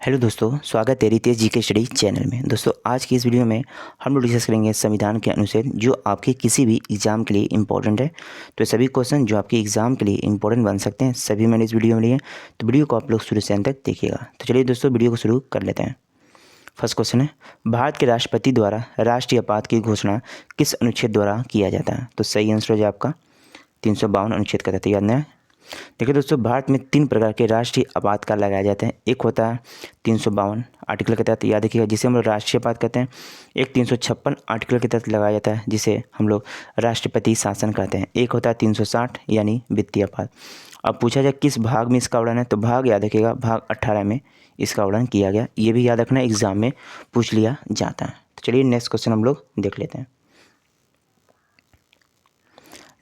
Hello दोस्तों, स्वागत है रितेश जी के स्टडी चैनल में। दोस्तों, आज की इस वीडियो में हम लोग डिस्कस करेंगे संविधान के अनुच्छेद जो आपके किसी भी एग्ज़ाम के लिए इम्पोर्टेंट है। तो सभी क्वेश्चन जो आपके एग्ज़ाम के लिए इम्पोर्टेंट बन सकते हैं, सभी मैंने इस वीडियो में लिए हैं। तो वीडियो को आप लोग शुरू से अंत तक देखिएगा। तो चलिए दोस्तों, वीडियो को शुरू कर लेते हैं। फर्स्ट क्वेश्चन है, भारत के राष्ट्रपति द्वारा राष्ट्रीय आपात की घोषणा किस अनुच्छेद द्वारा किया जाता है? तो सही आंसर हो जाए आपका 352 अनुच्छेद का तहत। याद नहीं है? देखिए दोस्तों, भारत में 3 प्रकार के राष्ट्रीय आपातकाल लगाए जाते हैं। एक होता है 352 आर्टिकल के तहत, याद रखिएगा, जिसे हम लोग राष्ट्रीय आपात कहते हैं। एक 356 आर्टिकल के तहत लगाया जाता है, जिसे हम लोग राष्ट्रपति शासन कहते हैं। एक होता है 360 यानी वित्तीय आपात। अब पूछा जाए किस भाग में इसका वर्णन है, तो भाग याद रखिएगा, भाग 18 में इसका वर्णन किया गया। ये भी याद रखना, एग्जाम में पूछ लिया जाता है। तो चलिए नेक्स्ट क्वेश्चन हम लोग देख लेते हैं।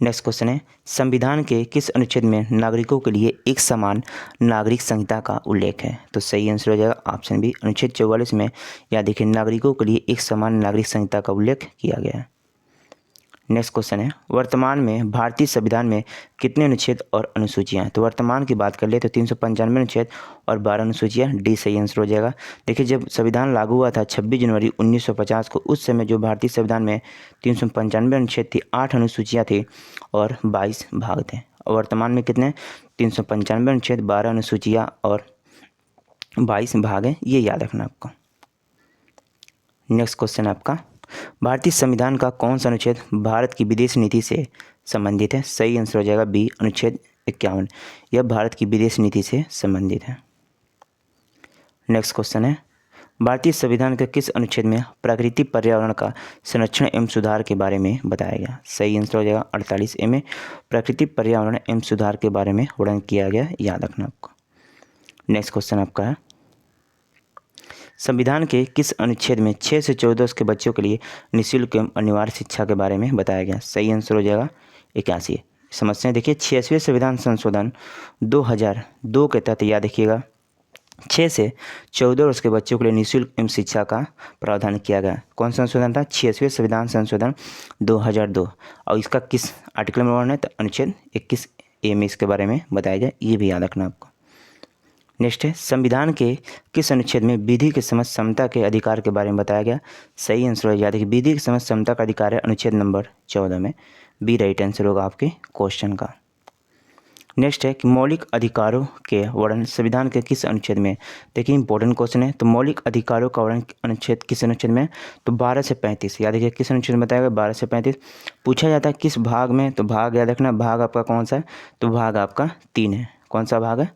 नेक्स्ट क्वेश्चन है, संविधान के किस अनुच्छेद में नागरिकों के लिए एक समान नागरिक संहिता का उल्लेख है? तो सही आंसर हो जाएगा ऑप्शन बी, अनुच्छेद 44 में। या देखिए, नागरिकों के लिए एक समान नागरिक संहिता का उल्लेख किया गया है। नेक्स्ट क्वेश्चन है, वर्तमान में भारतीय संविधान में कितने अनुच्छेद और अनुसूचियां हैं? तो वर्तमान की बात कर ले तो 395 अनुच्छेद और 12 अनुसूचियां। डी सही आंसर हो जाएगा। देखिए, जब संविधान लागू हुआ था 26 जनवरी 1950 को, उस समय जो भारतीय संविधान में 395 अनुच्छेद थी, 8 अनुसूचियां थी और 22 भाग थे। और वर्तमान में कितने? 395 अनुच्छेद, 12 अनुसूचियाँ और 22 भाग हैं। ये याद रखना आपको। नेक्स्ट क्वेश्चन है आपका, भारतीय संविधान का कौन सा अनुच्छेद भारत की विदेश नीति से संबंधित है? सही आंसर हो जाएगा बी, अनुच्छेद 51। यह भारत की विदेश नीति से संबंधित है। नेक्स्ट क्वेश्चन है, भारतीय संविधान के किस अनुच्छेद में प्राकृतिक पर्यावरण का संरक्षण एवं सुधार के बारे में बताया गया? सही आंसर हो जाएगा 48 ए में प्राकृतिक पर्यावरण एवं सुधार के बारे में वर्णन किया गया। याद रखना आपको। नेक्स्ट क्वेश्चन आपका है, संविधान के किस अनुच्छेद में 6 से 14 वर्ष के बच्चों के लिए निःशुल्क एवं अनिवार्य शिक्षा के बारे में बताया गया? सही आंसर हो जाएगा 81। समस्या देखिए, 86वें संविधान संशोधन 2002 के तहत, याद रखिएगा, 6 से 14 वर्ष के बच्चों के लिए निःशुल्क एवं शिक्षा का प्रावधान किया गया। कौन सा संशोधन था? 86वें संविधान संशोधन 2002। और इसका किस आर्टिकल में वर्णन है? तो अनुच्छेद 21 ए में इसके बारे में बताया गया। ये भी याद रखना आपको। नेक्स्ट है, संविधान के किस अनुच्छेद में विधि के समक्ष समता के अधिकार के बारे में बताया गया? सही आंसर हो जाएगा, विधि के समक्ष समता का अधिकार है अनुच्छेद नंबर 14 में। बी राइट आंसर होगा आपके क्वेश्चन का। नेक्स्ट है कि मौलिक अधिकारों के वर्णन संविधान के किस अनुच्छेद में? देखिए, इंपॉर्टेंट क्वेश्चन है। तो मौलिक अधिकारों का वर्णन अनुच्छेद किस अनुच्छेद में? तो 12 से 35। याद रखिए, किस अनुच्छेद में बताया गया? 12 से 35। पूछा जाता है किस भाग में? तो भाग याद रखना, भाग आपका कौन सा है? तो भाग आपका 3 है। कौन सा भाग है?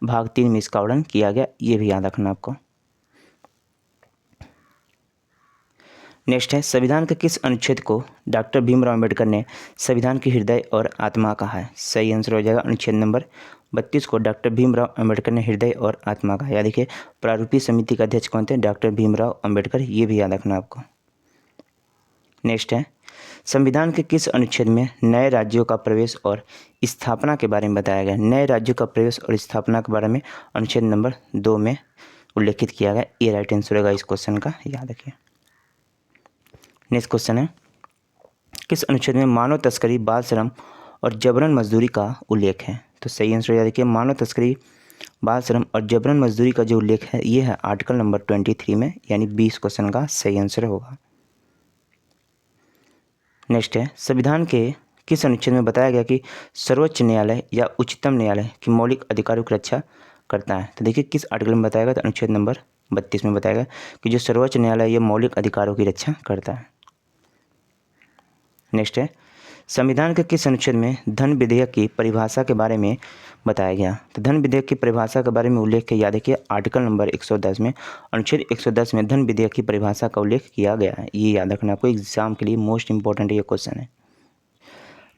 भाग 3 में इसका वर्णन किया गया। ये भी याद रखना आपको। नेक्स्ट है, संविधान के किस अनुच्छेद को डॉक्टर भीमराव अम्बेडकर ने संविधान की हृदय और आत्मा कहा है? सही आंसर हो जाएगा अनुच्छेद नंबर 32 को डॉक्टर भीमराव अम्बेडकर ने हृदय और आत्मा कहा। याद रखिए, प्रारूपीय समिति के अध्यक्ष कौन थे? डॉक्टर भीमराव अम्बेडकर। ये भी याद रखना आपको। नेक्स्ट है, संविधान के किस अनुच्छेद में नए राज्यों का प्रवेश और स्थापना के बारे में बताया गया? नए राज्यों का प्रवेश और स्थापना के बारे में अनुच्छेद नंबर 2 में उल्लेखित किया गया। ये राइट आंसर होगा इस क्वेश्चन का। याद रखिए। नेक्स्ट क्वेश्चन है, किस अनुच्छेद में मानव तस्करी, बाल श्रम और जबरन मजदूरी का उल्लेख है? तो सही आंसर याद रखिए, मानव तस्करी, बाल श्रम और जबरन मजदूरी का जो उल्लेख है, ये है आर्टिकल नंबर 23 में, यानी 20 क्वेश्चन का सही आंसर होगा। नेक्स्ट है, संविधान के किस अनुच्छेद में बताया गया कि सर्वोच्च न्यायालय या उच्चतम न्यायालय की मौलिक अधिकारों की रक्षा करता है? तो देखिए, किस आर्टिकल में बताया गया? तो अनुच्छेद नंबर 32 में बताया गया कि जो सर्वोच्च न्यायालय ये मौलिक अधिकारों की रक्षा करता है। नेक्स्ट है, संविधान के किस अनुच्छेद में धन विधेयक की परिभाषा के बारे में बताया गया? तो धन विधेयक की परिभाषा के बारे में उल्लेख है, याद रखिए, आर्टिकल नंबर 110 में, अनुच्छेद 110 में धन विधेयक की परिभाषा का उल्लेख किया गया है। ये याद रखना आपको, एग्जाम के लिए मोस्ट इंपॉर्टेंट ये क्वेश्चन है।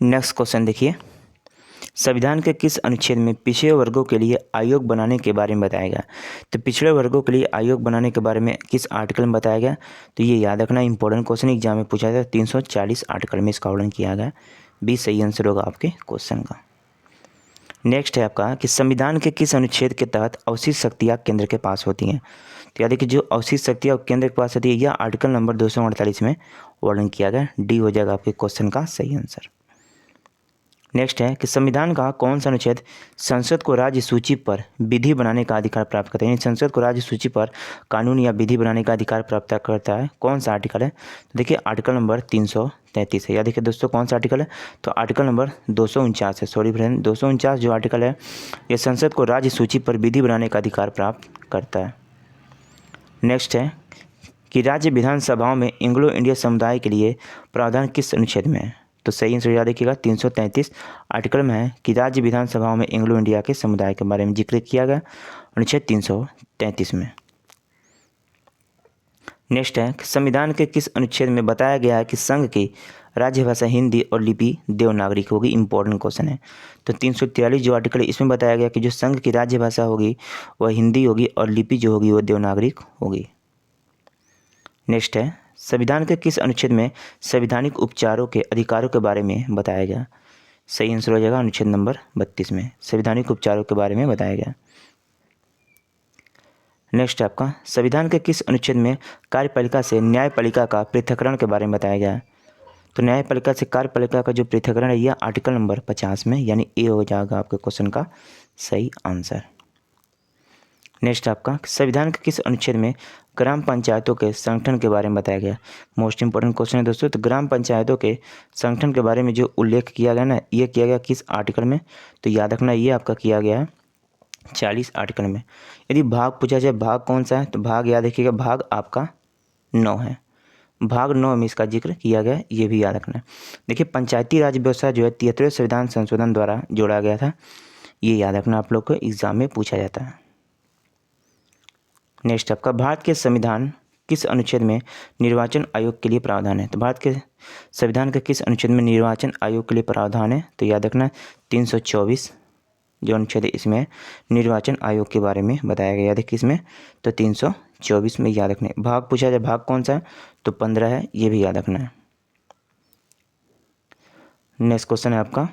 नेक्स्ट क्वेश्चन देखिए, संविधान के किस अनुच्छेद में पिछड़े वर्गों के लिए आयोग बनाने के बारे में बताया गया? तो पिछड़े वर्गों के लिए आयोग बनाने के बारे में किस आर्टिकल में बताया गया? तो ये याद रखना, इंपॉर्टेंट क्वेश्चन एग्जाम में पूछा जाता है। 340 आर्टिकल में इसका वर्णन किया गया। बी सही आंसर होगा आपके क्वेश्चन का। नेक्स्ट है आपका कि संविधान के किस अनुच्छेद के तहत अवशिष्ट शक्तियाँ केंद्र के पास होती हैं? तो याद रखिए, जो अवशिष्ट शक्तियाँ केंद्र के पास होती है, यह आर्टिकल नंबर 248 में वर्णन किया गया। डी हो जाएगा आपके क्वेश्चन का सही आंसर। नेक्स्ट है कि संविधान का कौन सा अनुच्छेद संसद को राज्य सूची पर विधि बनाने का अधिकार प्राप्त करता है, यानी संसद को राज्य सूची पर कानून या विधि बनाने का अधिकार प्राप्त करता है। कौन सा आर्टिकल है? तो देखिए आर्टिकल नंबर 333 है। या देखिए दोस्तों कौन सा आर्टिकल है? तो आर्टिकल नंबर 249 है। सॉरी फ्रेंड, 249 जो आर्टिकल है ये संसद को राज्य सूची पर विधि बनाने का अधिकार प्राप्त करता है। नेक्स्ट है कि राज्य विधानसभाओं में एंग्लो इंडियन समुदाय के लिए प्रावधान किस अनुच्छेद में है? तो सही आंसर याद रखिएगा 333 आर्टिकल में है कि राज्य विधानसभाओं में एंग्लो इंडिया के समुदाय के बारे में जिक्र किया गया अनुच्छेद 333 में। नेक्स्ट है कि संविधान के किस अनुच्छेद में बताया गया है कि संघ की राज्य भाषा हिंदी और लिपि देवनागरी होगी? इंपॉर्टेंट क्वेश्चन है। तो 343 जो आर्टिकल है इसमें बताया गया कि जो संघ की राज्य भाषा होगी वह हिंदी होगी और लिपि जो होगी वह देवनागरिक होगी। नेक्स्ट है संविधान के किस अनुच्छेद में संवैधानिक उपचारों के अधिकारों के बारे में बताया गया? सही आंसर हो जाएगा अनुच्छेद नंबर 32 में संवैधानिक उपचारों के बारे में बताया गया। नेक्स्ट है आपका संविधान के किस अनुच्छेद में कार्यपालिका से न्यायपालिका का पृथक्करण के बारे में बताया गया? तो न्यायपालिका से कार्यपालिका का जो पृथक्करण है यह आर्टिकल नंबर 50 में, यानी ए हो जाएगा आपके क्वेश्चन का सही आंसर। नेक्स्ट आपका संविधान के किस अनुच्छेद में ग्राम पंचायतों के संगठन के बारे में बताया गया? मोस्ट इंपॉर्टेंट क्वेश्चन है दोस्तों। तो ग्राम पंचायतों के संगठन के बारे में जो उल्लेख किया गया ना, ये किया गया किस आर्टिकल में? तो याद रखना ये आपका किया गया है 40 आर्टिकल में। यदि भाग पूछा जाए भाग कौन सा है, तो भाग याद रखिएगा भाग आपका 9 है। भाग 9 में इसका जिक्र किया गया, ये भी याद रखना है। देखिए पंचायती राज व्यवस्था जो है 73वें संविधान संशोधन द्वारा जोड़ा गया था, ये याद रखना आप लोग को एग्जाम में पूछा जाता है। नेक्स्ट आपका भारत के संविधान किस अनुच्छेद में निर्वाचन आयोग के लिए प्रावधान है? तो भारत के संविधान के किस अनुच्छेद में निर्वाचन आयोग के लिए प्रावधान है? तो याद रखना 324 जो अनुच्छेद है इसमें निर्वाचन आयोग के बारे में बताया गया। याद है किसमें? तो 324 में याद रखना है। भाग पूछा जाए भाग कौन सा है, तो 15 है, ये भी याद रखना है। नेक्स्ट क्वेश्चन है आपका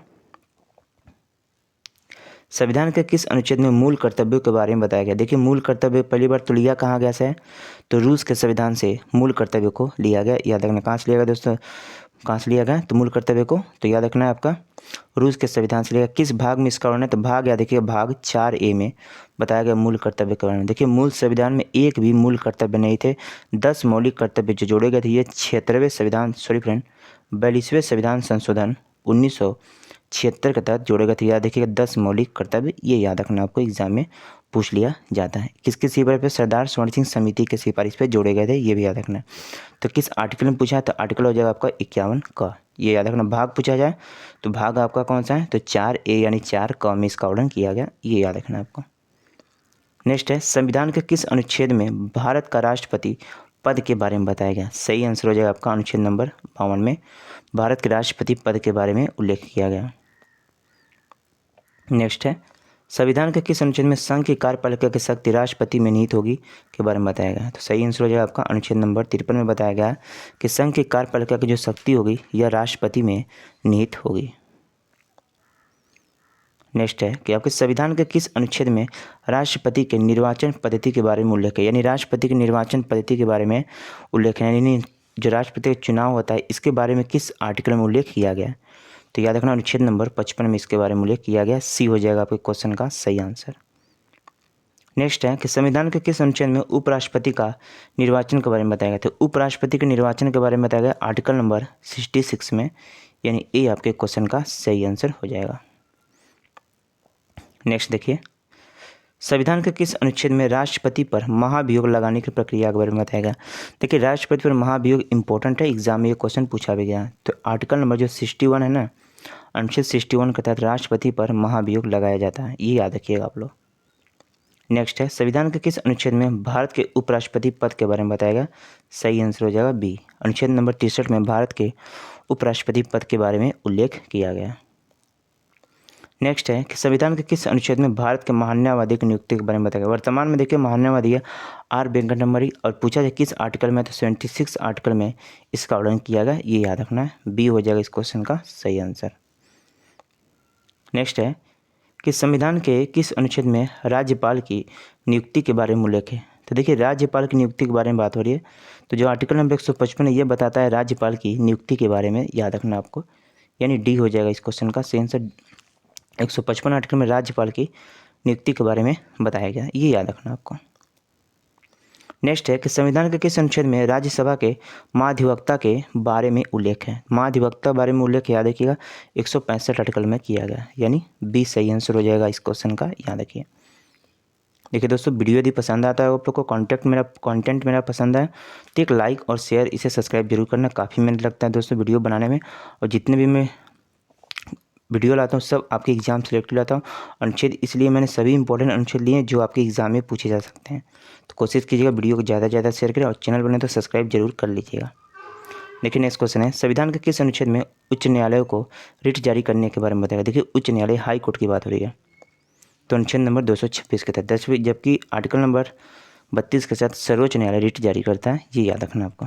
संविधान के किस अनुच्छेद में मूल कर्तव्यों के बारे में बताया गया? देखिए मूल कर्तव्य पहली बार तो लिया कहाँ गया है, तो रूस के संविधान से मूल कर्तव्य को लिया गया। याद रखना कहाँ से लिया गया दोस्तों, कहाँ से लिया गया तो मूल कर्तव्य को, तो याद रखना है आपका रूस के संविधान से लिया। किस भाग में इसका वर्णन है, तो भाग याद देखिए भाग 4A में बताया गया मूल कर्तव्य का वर्णन। देखिए मूल संविधान में एक भी मूल कर्तव्य नहीं थे, 10 मौलिक कर्तव्य जो जोड़े गए थे। ये 76वें संविधान 42वें संविधान संशोधन 1976 के तहत जोड़े गए थे। याद देखिएगा 10 मौलिक कर्तव्य, ये याद रखना आपको एग्जाम में पूछ लिया जाता है। किसकी सिफारिश पे? सरदार स्वर्ण सिंह समिति के सिफारिश पे जोड़े गए थे, ये भी याद रखना है। तो किस आर्टिकल में पूछा है, तो आर्टिकल हो जाएगा आपका 51 का, ये याद रखना। भाग पूछा जाए तो भाग आपका कौन सा है, तो 4A यानी 4 क में इसका वर्णन किया गया, ये याद रखना है आपको। नेक्स्ट है संविधान के किस अनुच्छेद में भारत का राष्ट्रपति पद के बारे में बताया गया? सही आंसर हो जाएगा आपका अनुच्छेद नंबर 52 में भारत के राष्ट्रपति पद के बारे में उल्लेख किया गया। नेक्स्ट है संविधान के किस अनुच्छेद में संघ की कार्यपालिका की शक्ति राष्ट्रपति में निहित होगी के बारे में बताया गया? तो सही आंसर हो जाएगा आपका अनुच्छेद नंबर 53 में बताया गया कि संघ की कार्यपालिका की जो शक्ति होगी यह राष्ट्रपति में निहित होगी। नेक्स्ट है कि आपके संविधान के किस अनुच्छेद में राष्ट्रपति के निर्वाचन पद्धति के बारे में उल्लेख है? यानी राष्ट्रपति के निर्वाचन पद्धति के बारे में उल्लेख है, यानी जो राष्ट्रपति का चुनाव होता है इसके बारे में किस आर्टिकल में उल्लेख किया गया? तो याद रखना अनुच्छेद नंबर 55 में इसके बारे में उल्लेख किया गया, सी हो जाएगा आपके क्वेश्चन का सही आंसर। नेक्स्ट है कि संविधान के किस अनुच्छेद में उपराष्ट्रपति का निर्वाचन के बारे में बताया गया? तो उपराष्ट्रपति के निर्वाचन के बारे में बताया गया आर्टिकल नंबर 66 में, यानी ए आपके क्वेश्चन का सही आंसर हो जाएगा। नेक्स्ट देखिए संविधान के किस अनुच्छेद में राष्ट्रपति पर महाभियोग लगाने की प्रक्रिया के बारे में बताया गया? देखिए राष्ट्रपति पर महाभियोग इंपॉर्टेंट है, एग्जाम में ये क्वेश्चन पूछा भी गया। तो आर्टिकल नंबर जो 61 है ना, अनुच्छेद 61 के तहत राष्ट्रपति पर महाभियोग लगाया जाता है, ये याद रखिएगा आप लोग। नेक्स्ट है संविधान के किस अनुच्छेद में भारत के उपराष्ट्रपति पद के बारे में बताया गया? सही आंसर हो जाएगा बी, अनुच्छेद नंबर 63 में भारत के उपराष्ट्रपति पद के बारे में उल्लेख किया गया। नेक्स्ट है कि संविधान के किस अनुच्छेद में भारत के महान्यायवादी की नियुक्ति के बारे में बताया गया? वर्तमान में देखिए महान्यायवादी है आर वेंकटरमणी, और पूछा जाए किस आर्टिकल में, तो 76 आर्टिकल में इसका वर्णन किया गया, ये याद रखना है, बी हो जाएगा इस क्वेश्चन का सही आंसर। नेक्स्ट है कि संविधान के किस अनुच्छेद में राज्यपाल की नियुक्ति के बारे में उल्लेख है? तो देखिए राज्यपाल की नियुक्ति के बारे में बात हो रही है, तो जो आर्टिकल नंबर 155 है ये बताता है राज्यपाल की नियुक्ति के बारे में, याद रखना आपको यानी डी हो जाएगा इस क्वेश्चन का सही आंसर। 155 आर्टिकल में राज्यपाल की नियुक्ति के बारे में बताया गया, ये याद रखना आपको। नेक्स्ट है कि संविधान के किस अनुच्छेद में राज्यसभा के महाधिवक्ता के बारे में उल्लेख है। महाधिवक्ता बारे में उल्लेख याद रखिएगा 165 आर्टिकल में किया गया, यानी बी सही आंसर हो जाएगा इस क्वेश्चन का, याद रखिए। देखिए दोस्तों, वीडियो यदि पसंद आता है आप लोग को, कंटेंट मेरा पसंद है तो एक लाइक और शेयर, इसे सब्सक्राइब जरूर करना। काफ़ी मेहनत लगता है दोस्तों वीडियो बनाने में, और जितने भी मैं वीडियो लाता हूँ सब आपके एग्जाम से रिलेटेड लाता हूँ। अनुच्छेद इसलिए मैंने सभी इंपॉर्टेंट अनुच्छेद लिए हैं जो आपके एग्जाम में पूछे जा सकते हैं। तो कोशिश कीजिएगा वीडियो को ज़्यादा से ज़्यादा शेयर करें, और चैनल बने तो सब्सक्राइब जरूर कर लीजिएगा। देखिए नेक्स्ट क्वेश्चन है, संविधान के किस अनुच्छेद में उच्च न्यायालय को रिट जारी करने के बारे में बताएगा। देखिए उच्च न्यायालय हाई कोर्ट की बात हो रही है, तो अनुच्छेद नंबर 226 के तहत 10वीं, जबकि आर्टिकल नंबर 32 के साथ सर्वोच्च न्यायालय रिट जारी करता है, ये याद रखना आपको।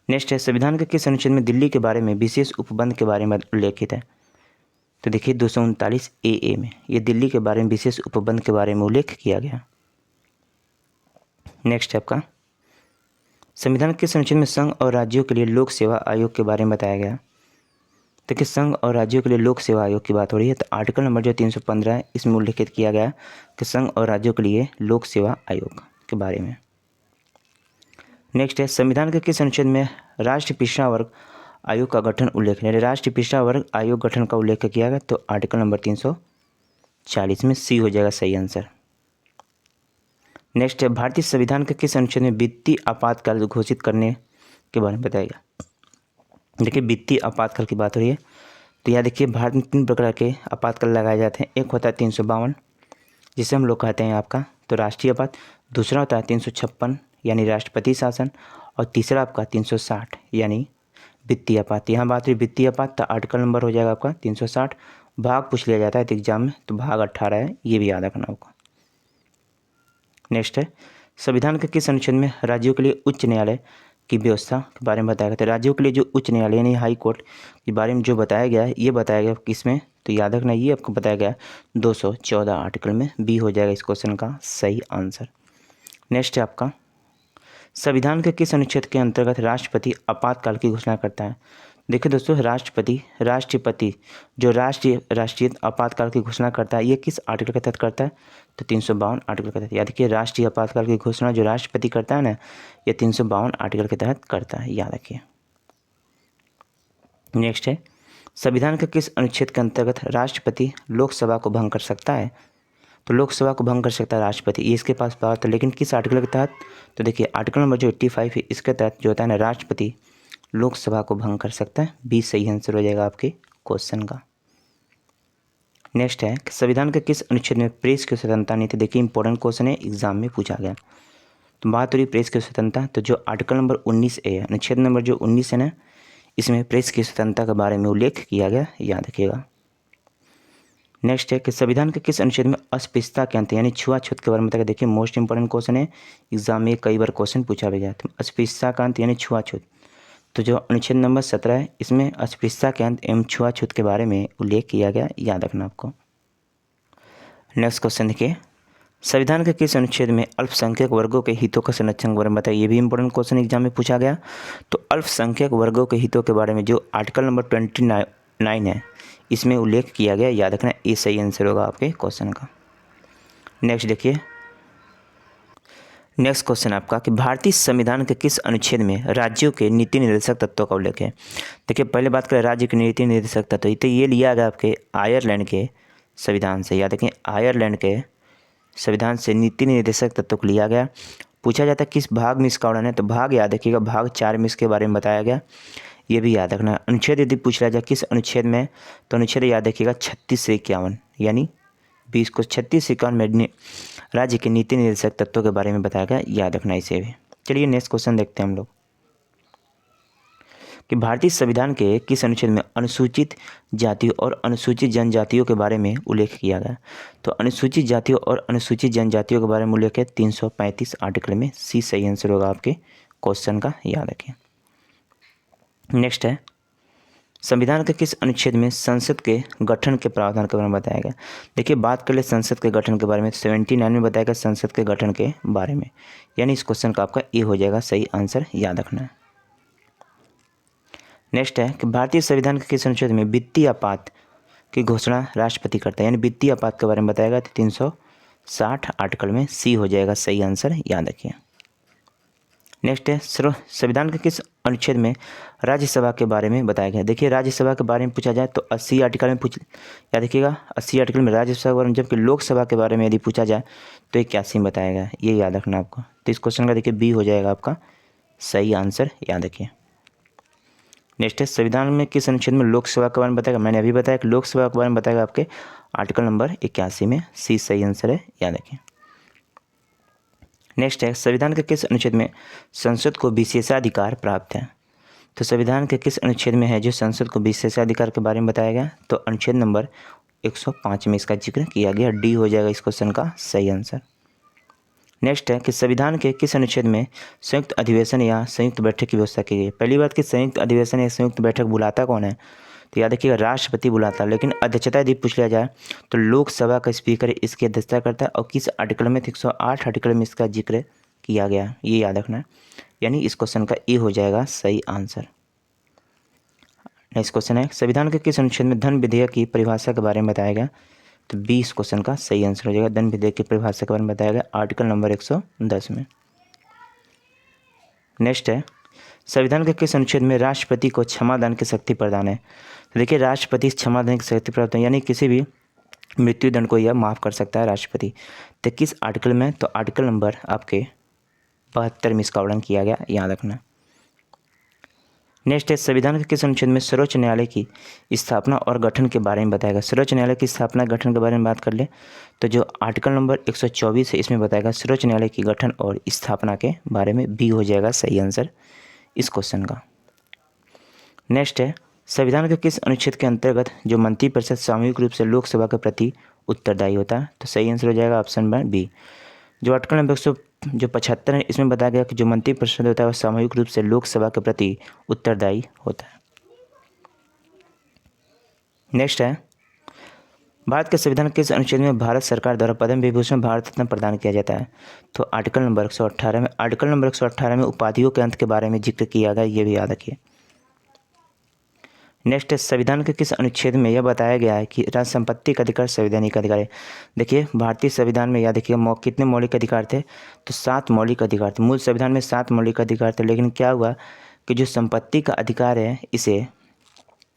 नेक्स्ट है, संविधान के किस अनुच्छेद में दिल्ली के बारे में विशेष उपबंध के बारे में उल्लेखित है। तो देखिए 239 ए में ये दिल्ली के बारे में विशेष उपबंध के बारे में उल्लेख किया गया। नेक्स्ट है आपका, संविधान के किस अनुच्छेद में संघ और राज्यों के लिए लोक सेवा आयोग के बारे में बताया गया। देखिए संघ और राज्यों के लिए लोक सेवा आयोग की बात हो रही है, तो आर्टिकल नंबर जो 315 है इसमें उल्लेखित किया गया कि संघ और राज्यों के लिए लोक सेवा आयोग के बारे में। नेक्स्ट है, संविधान के किस अनुच्छेद में राष्ट्रीय पिछड़ा वर्ग आयोग का गठन उल्लेख है। राष्ट्रीय पिछड़ा वर्ग आयोग गठन का उल्लेख किया गया, तो आर्टिकल नंबर 340 में सी हो जाएगा सही आंसर। नेक्स्ट है, भारतीय संविधान के किस अनुच्छेद में वित्तीय आपातकाल घोषित करने के बारे में बताएगा। देखिए वित्तीय आपातकाल की बात हो रही है, तो यहाँ देखिए भारत में 3 प्रकार के आपातकाल लगाए जाते हैं। एक होता है 352 जिसे हम लोग कहते हैं आपका तो राष्ट्रीय आपात, दूसरा होता है 356 यानी राष्ट्रपति शासन, और तीसरा आपका 360 यानी वित्तीय आपात। यहाँ बात हुई वित्तीय आपात, तो आर्टिकल नंबर हो जाएगा आपका 360। भाग पूछ लिया जाता है तो एग्जाम में, तो भाग 18 है, ये भी याद रखना होगा। नेक्स्ट है, संविधान के किस अनुच्छेद में राज्यों के लिए उच्च न्यायालय की व्यवस्था के बारे में बताया गया। तो राज्यों के लिए जो उच्च न्यायालय यानी हाई कोर्ट के बारे में जो बताया गया है, ये बताया गया किसमें, तो याद रखना ये आपको बताया गया 214 आर्टिकल में, बी हो जाएगा इस क्वेश्चन का सही आंसर। नेक्स्ट है आपका, संविधान के किस अनुच्छेद के अंतर्गत राष्ट्रपति आपातकाल की घोषणा करता है। देखिए दोस्तों, राष्ट्रपति जो राष्ट्रीय आपातकाल की घोषणा करता है, ये किस आर्टिकल के तहत करता है, तो 352 आर्टिकल के तहत। याद रखिए राष्ट्रीय आपातकाल की घोषणा जो राष्ट्रपति करता है ना, ये 352 आर्टिकल के तहत करता है, याद रखिए। नेक्स्ट है, संविधान के किस अनुच्छेद के अंतर्गत राष्ट्रपति लोकसभा को भंग कर सकता है। तो लोकसभा को भंग कर सकता है राष्ट्रपति, ये इसके पास पावर था, लेकिन किस आर्टिकल के तहत, तो देखिए आर्टिकल नंबर जो 85 है इसके तहत जो होता है ना, राष्ट्रपति लोकसभा को भंग कर सकता है, बी सही आंसर हो जाएगा आपके क्वेश्चन का। नेक्स्ट है, संविधान के किस अनुच्छेद में प्रेस की स्वतंत्रता नहीं थी। देखिए इंपॉर्टेंट क्वेश्चन है, एग्जाम में पूछा गया। तो बात हो रही प्रेस की स्वतंत्रता, तो जो आर्टिकल नंबर 19 है, अनुच्छेद नंबर जो 19 है ना, इसमें प्रेस की स्वतंत्रता के बारे में उल्लेख किया गया, याद रखिएगा। नेक्स्ट है कि संविधान के किस अनुच्छेद में अस्पृश्यता के अंत यानी छुआछूत के बारे में बताया। देखिए मोस्ट इंपॉर्टेंट क्वेश्चन है, एग्जाम में कई बार क्वेश्चन पूछा भी गया। तो अस्पृश्यता का अंत यानी छुआछूत, तो जो अनुच्छेद नंबर 17 है इसमें अस्पृश्यता के अंत एवं छुआछूत के बारे में उल्लेख किया गया, याद रखना आपको। नेक्स्ट क्वेश्चन देखिए, संविधान के किस अनुच्छेद में अल्पसंख्यक वर्गों के हितों का संरक्षण के बारे में बताइए। ये भी इंपॉर्टेंट क्वेश्चन एग्जाम में पूछा गया। तो अल्पसंख्यक वर्गों के हितों के बारे में जो आर्टिकल नंबर 29 है इसमें उल्लेख किया गया, याद रखना, ये सही आंसर होगा आपके क्वेश्चन का। नेक्स्ट देखिए, नेक्स्ट क्वेश्चन आपका कि भारतीय संविधान के किस अनुच्छेद में राज्यों के नीति निर्देशक तत्वों का उल्लेख है। देखिए पहले बात करें राज्य के नीति निर्देशक तत्व, तो ये लिया गया आपके आयरलैंड के संविधान से, याद रखें आयरलैंड के संविधान से नीति निर्देशक तत्व को लिया गया। पूछा जाता है किस भाग में इसका वर्णन है, तो भाग याद रखिएगा भाग 4 में इसके बारे में बताया गया, ये भी याद रखना। अनुच्छेद यदि पूछ लिया जाए किस अनुच्छेद में, तो अनुच्छेद याद रखिएगा 36 से 51 यानी 20 को 36 से 51 में राज्य के नीति निर्देशक तत्वों के बारे में बताया गया, याद रखना इसे भी। चलिए नेक्स्ट क्वेश्चन देखते हैं हम लोग कि भारतीय संविधान के किस अनुच्छेद में अनुसूचित जातियों और अनुसूचित जनजातियों के बारे में उल्लेख किया गया। तो अनुसूचित जातियों और अनुसूचित जनजातियों के बारे में उल्लेख है 335 आर्टिकल में, सी सही आंसर होगा आपके क्वेश्चन का, याद रखें। नेक्स्ट है, संविधान के किस अनुच्छेद में संसद के गठन के प्रावधान के बारे में बताया गया। देखिए बात कर ले संसद के गठन के बारे में, 79 में बताया गया संसद के गठन के बारे में, यानी इस क्वेश्चन का आपका ए हो जाएगा सही आंसर, याद रखना है। नेक्स्ट है कि भारतीय संविधान के किस अनुच्छेद में वित्तीय आपात की घोषणा राष्ट्रपति करता है, यानी वित्तीय आपात के बारे में बताएगा। तो 360 आर्टिकल में सी हो जाएगा सही आंसर, याद रखिए। नेक्स्ट है संविधान के किस अनुच्छेद में राज्यसभा के बारे में बताया गया। देखिए राज्यसभा के बारे में पूछा जाए तो 80 आर्टिकल में याद रखिएगा 80 आर्टिकल में राज्यसभा के बारे में, जबकि लोकसभा के बारे में यदि पूछा जाए तो 81 में बताया गया, ये याद रखना आपको। तो इस क्वेश्चन का देखिए बी हो जाएगा आपका सही आंसर, याद रखिए। नेक्स्ट है संविधान में किस अनुच्छेद में लोकसभा के बारे में बताएगा। मैंने अभी बताया कि लोकसभा के बारे में बताएगा आपके आर्टिकल नंबर 81 में, सी सही आंसर है, याद रखें। नेक्स्ट है संविधान के किस अनुच्छेद में संसद को विशेषाधिकार प्राप्त है। तो संविधान के किस अनुच्छेद में है जो संसद को विशेषाधिकार के बारे में बताया गया। तो अनुच्छेद नंबर 105 में इसका जिक्र किया गया, डी हो जाएगा इस क्वेश्चन का सही आंसर। नेक्स्ट है कि संविधान के किस अनुच्छेद में संयुक्त अधिवेशन या संयुक्त बैठक की व्यवस्था की गई। पहली बात कि संयुक्त अधिवेशन या संयुक्त बैठक बुलाता कौन है, तो याद रखिएगा राष्ट्रपति बुलाता है, लेकिन अध्यक्षता यदि पूछ लिया जाए तो लोकसभा का स्पीकर इसकी अध्यक्षता करता है। और किस आर्टिकल में, 108 आर्टिकल में इसका जिक्र किया गया, ये याद रखना है, यानी इस क्वेश्चन का ए हो जाएगा सही आंसर। नेक्स्ट क्वेश्चन है संविधान के किस अनुच्छेद में धन विधेयक की परिभाषा के बारे में बताया गया। तो 20 क्वेश्चन का सही आंसर हो जाएगा, धन विधेयक की परिभाषा के बारे में बताया गया आर्टिकल नंबर 110 में। नेक्स्ट है संविधान के किस अनुच्छेद में राष्ट्रपति को क्षमादान की शक्ति प्रदान है। तो देखिए राष्ट्रपति क्षमादान की शक्ति प्राप्त है, यानी किसी भी मृत्युदंड को यह माफ़ कर सकता है राष्ट्रपति। तो किस आर्टिकल में, तो आर्टिकल नंबर आपके 72 में इसका वर्णन किया गया, याद रखना। नेक्स्ट है संविधान के किस अनुच्छेद में सर्वोच्च न्यायालय की स्थापना और गठन के बारे में बताएगा। सर्वोच्च न्यायालय की स्थापना गठन के बारे में बात कर ले तो जो आर्टिकल नंबर 124 है इसमें बताएगा सर्वोच्च न्यायालय की गठन और स्थापना के बारे में, बी हो जाएगा सही आंसर इस क्वेश्चन का। नेक्स्ट है संविधान के किस अनुच्छेद के अंतर्गत जो मंत्रिपरिषद सामूहिक रूप से लोकसभा के प्रति उत्तरदायी होता है। तो सही आंसर हो जाएगा ऑप्शन नंबर बी। जो आर्टिकल नंबर 175 है इसमें बताया गया कि जो मंत्रिपरिषद होता है वह सामूहिक रूप से लोकसभा के प्रति उत्तरदायी होता है। नेक्स्ट है भारत के संविधान के किस अनुच्छेद में भारत सरकार द्वारा पद्म विभूषण भारत रत्न प्रदान किया जाता है। तो आर्टिकल नंबर 118 में, आर्टिकल नंबर 118 में उपाधियों के अंत के बारे में जिक्र किया गया, ये भी याद रखिए। नेक्स्ट है संविधान के किस अनुच्छेद में यह बताया गया है कि राज संपत्ति का अधिकार संवैधानिक अधिकार है। देखिए भारतीय संविधान में याद रखिएगा कितने मौलिक अधिकार थे, तो 7 मौलिक अधिकार थे। मूल संविधान में 7 मौलिक अधिकार थे, लेकिन क्या हुआ कि जो संपत्ति का अधिकार है इसे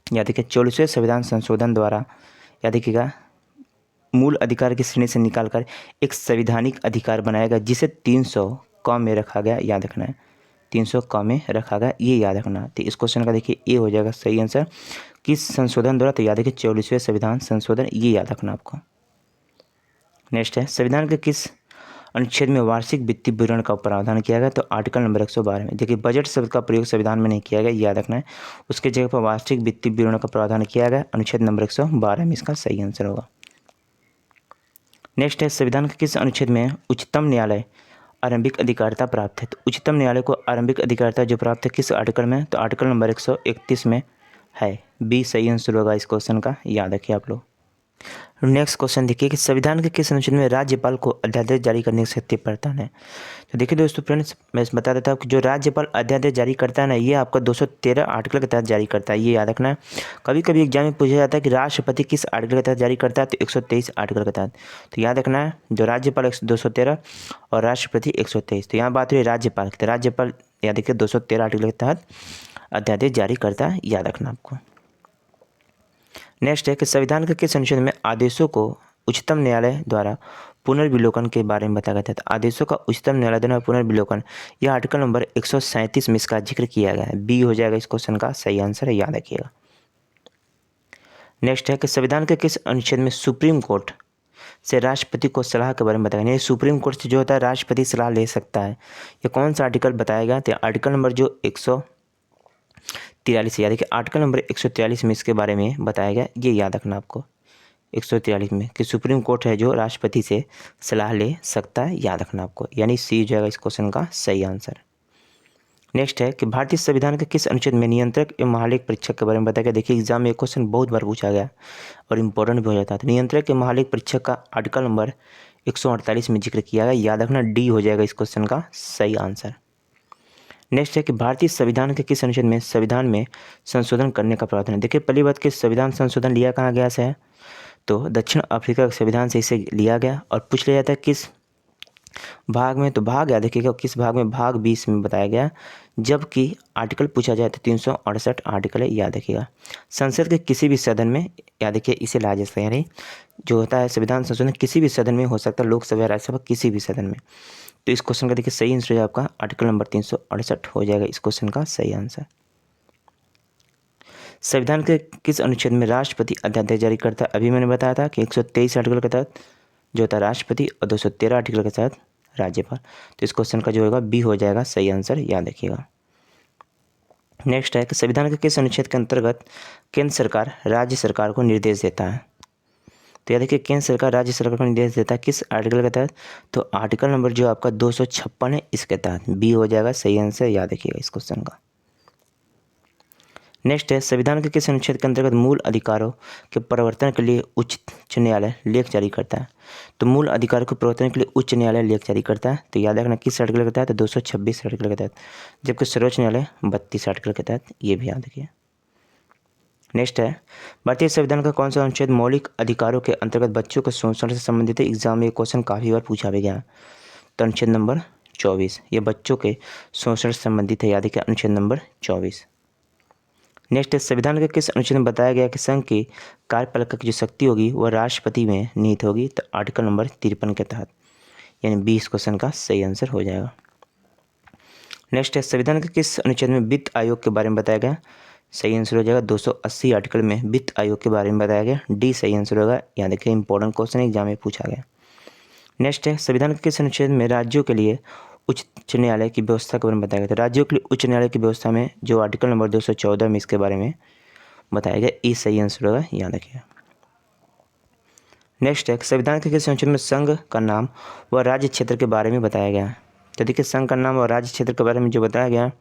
याद रखिए 44वें संविधान संशोधन द्वारा याद रखिएगा मूल अधिकार की श्रेणी से निकालकर एक संवैधानिक अधिकार बनाया गया, जिसे 300 क में रखा गया, याद रखना है 300 क में रखा गया, ये याद रखना। तो इस क्वेश्चन का देखिए ए हो जाएगा सही आंसर किस संशोधन द्वारा, तो याद रखिए 44वें संविधान संशोधन, ये याद रखना आपको। नेक्स्ट है संविधान के किस अनुच्छेद में वार्षिक वित्तीय विवरण का प्रावधान किया गया। तो आर्टिकल नंबर 112 में। देखिए बजट शब्द का प्रयोग संविधान में नहीं किया गया, याद रखना है, उसके जगह पर वार्षिक वित्तीय विवरण का प्रावधान किया गया अनुच्छेद नंबर 112 में, इसका सही आंसर होगा। नेक्स्ट है संविधान के किस अनुच्छेद में उच्चतम न्यायालय आरंभिक अधिकारिता प्राप्त है। तो उच्चतम न्यायालय को आरंभिक अधिकारिता जो प्राप्त है किस आर्टिकल में, तो आर्टिकल नंबर 131 में है, बी सही आंसर होगा इस क्वेश्चन का, याद रखिए आप लोग। नेक्स्ट क्वेश्चन देखिए कि संविधान के किस अनुच्छेद में राज्यपाल को अध्यादेश जारी करने की शक्ति प्रदान है। तो देखिए दोस्तों फ्रेंड्स, मैं बता देता हूँ कि जो राज्यपाल अध्यादेश जारी करता है ना, ये आपका 213 आर्टिकल के तहत जारी करता है, ये याद रखना है। कभी कभी एग्जाम में पूछा जाता है कि राष्ट्रपति किस आर्टिकल के तहत जारी करता है, तो 123 आर्टिकल के तहत। तो याद रखना है जो राज्यपाल 213 और राष्ट्रपति 123। तो यहाँ बात हुई राज्यपाल की, तो राज्यपाल याद रखिए 213 आर्टिकल के तहत अध्यादेश जारी करता है, याद रखना आपको। नेक्स्ट है कि संविधान के किस अनुच्छेद में आदेशों को उच्चतम न्यायालय द्वारा पुनर्विलोकन के बारे में बताया गया था। आदेशों का उच्चतम न्यायालय द्वारा पुनर्विलोकन, यह आर्टिकल नंबर 137 में इसका जिक्र किया गया है, बी हो जाएगा इस क्वेश्चन का सही आंसर है, याद रखिएगा। नेक्स्ट है कि संविधान के किस अनुच्छेद में सुप्रीम कोर्ट से राष्ट्रपति को सलाह के बारे में बताया गया। सुप्रीम कोर्ट से जो होता है राष्ट्रपति सलाह ले सकता है, ये कौन सा आर्टिकल बताया गया। तो आर्टिकल नंबर जो 143 याद रखिए, आर्टिकल नंबर 143 में इसके बारे में बताया गया, ये याद रखना आपको 143 में कि सुप्रीम कोर्ट है जो राष्ट्रपति से सलाह ले सकता है, याद रखना आपको, यानी सी हो जाएगा इस क्वेश्चन का सही आंसर। नेक्स्ट है कि भारतीय संविधान के किस अनुच्छेद में नियंत्रक एवं महालेख परीक्षक के बारे में बताया गया। देखिए एग्जाम में एक क्वेश्चन बहुत बार पूछा गया और इंपॉर्टेंट भी हो जाता है। तो नियंत्रक एवं महालेख परीक्षक का आर्टिकल नंबर 148 में जिक्र किया गया, याद रखना डी हो जाएगा इस क्वेश्चन का सही आंसर। नेक्स्ट है कि भारतीय संविधान के किस अनुच्छेद में संविधान में संशोधन करने का प्रावधान है। देखिए पहली बात कि संविधान संशोधन लिया कहाँ गया से है, तो दक्षिण अफ्रीका के संविधान से इसे लिया गया। और पूछ लिया जाता है किस भाग में, तो भाग याद रखिएगा किस भाग में, भाग 20 में बताया गया। जबकि आर्टिकल पूछा जाए तो 368 आर्टिकल है, याद रखिएगा। संसद के किसी भी सदन में, याद रखिए इसे लाया जा सकता है, यानी जो होता है संविधान संशोधन किसी भी सदन में हो सकता है, लोकसभा राज्यसभा किसी भी सदन में। तो इस क्वेश्चन का देखिए सही आंसर है आपका आर्टिकल नंबर 368 हो जाएगा इस क्वेश्चन का सही आंसर। संविधान के किस अनुच्छेद में राष्ट्रपति अध्यादेश जारी करता है। अभी मैंने बताया था कि 123 आर्टिकल के तहत जो होता है राष्ट्रपति और 213 आर्टिकल के तहत राज्यपाल। तो इस क्वेश्चन का जो होगा बी हो जाएगा सही आंसर, याद रखिएगा। नेक्स्ट है कि संविधान के किस अनुच्छेद के अंतर्गत केंद्र सरकार राज्य सरकार को निर्देश देता है। तो याद रखिए केंद्र सरकार राज्य सरकार को निर्देश देता है किस आर्टिकल के तहत, तो आर्टिकल नंबर जो आपका 256 है इसके तहत, बी हो जाएगा सही आंसर, याद रखिएगा इस क्वेश्चन का। नेक्स्ट है संविधान के किस अनुच्छेद के अंतर्गत मूल अधिकारों के परिवर्तन के लिए उच्च न्यायालय लेख जारी करता है। तो मूल अधिकारों के परिवर्तन के लिए उच्च न्यायालय लेख जारी करता है, तो याद रखना किस आर्टिकल के तहत, 226 आर्टिकल के तहत। जबकि सर्वोच्च न्यायालय 32 आर्टिकल के तहत, ये भी याद रखिए। नेक्स्ट है भारतीय संविधान का कौन सा अनुच्छेद मौलिक अधिकारों के अंतर्गत बच्चों के शोषण से संबंधित है। एग्जाम में ये क्वेश्चन काफ़ी बार पूछा भी गया। तो अनुच्छेद नंबर 24, ये बच्चों के शोषण से संबंधित है, याद रखिए अनुच्छेद नंबर 24। नेक्स्ट है संविधान के किस अनुच्छेद में बताया गया कि संघ की कार्यपालिका की जो शक्ति होगी वह राष्ट्रपति में निहित होगी। तो आर्टिकल नंबर 53 के तहत, यानी 20 क्वेश्चन का सही आंसर हो जाएगा। नेक्स्ट है संविधान के किस अनुच्छेद में वित्त आयोग के बारे में बताया गया। सही आंसर हो जाएगा 280 आर्टिकल में वित्त आयोग के बारे में बताया गया, डी सही आंसर होगा। याद रखिए इंपॉर्टेंट क्वेश्चन एग्जाम में पूछा गया। नेक्स्ट है संविधान के किस अनुच्छेद में राज्यों के लिए उच्च न्यायालय की व्यवस्था के बारे में बताया गया। तो राज्यों के लिए उच्च न्यायालय की व्यवस्था में जो आर्टिकल नंबर 214 में इसके बारे में बताया गया, ई सही आंसर होगा, याद रखिएगा। नेक्स्ट है संविधान के किस अनुच्छेद में संघ का नाम व राज्य क्षेत्र के बारे में बताया गया। तो देखिए संघ का नाम और राज्य क्षेत्र के बारे में जो बताया गया,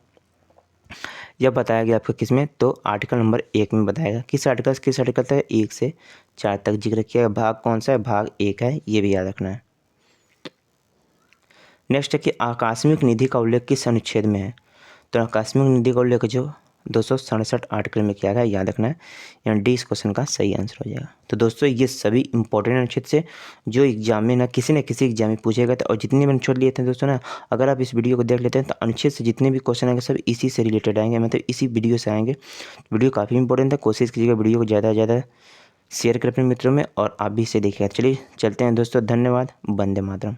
यह बताया गया आपको किस में, तो आर्टिकल नंबर 1 में बताया गया। किस आर्टिकल तक 1 से 4 तक जिक्र किया। भाग कौन सा है, भाग 1 है, ये भी याद रखना है। नेक्स्ट है कि आकस्मिक निधि का उल्लेख किस अनुच्छेद में है। तो आकस्मिक निधि का उल्लेख जो 267 आर्टिकल में किया गया, याद रखना है, यानी डी इस क्वेश्चन का सही आंसर हो जाएगा। तो दोस्तों ये सभी इंपॉर्टेंट अनुच्छेद से जो एग्जाम में ना किसी एग्जाम में पूछेगा था, और जितने मैंने छोड़ लिए थे दोस्तों ना, अगर आप इस वीडियो को देख लेते हैं तो अनुच्छेद से जितने भी क्वेश्चन आएंगे सब इसी से रिलेटेड आएंगे, मतलब इसी वीडियो से आएंगे। वीडियो काफ़ी इंपॉर्टेंट था, कोशिश कीजिएगा वीडियो को ज़्यादा से ज़्यादा शेयर करें अपने मित्रों में, और आप भी इसे देखिएगा। चलिए चलते हैं दोस्तों, धन्यवाद, वंदे मातरम।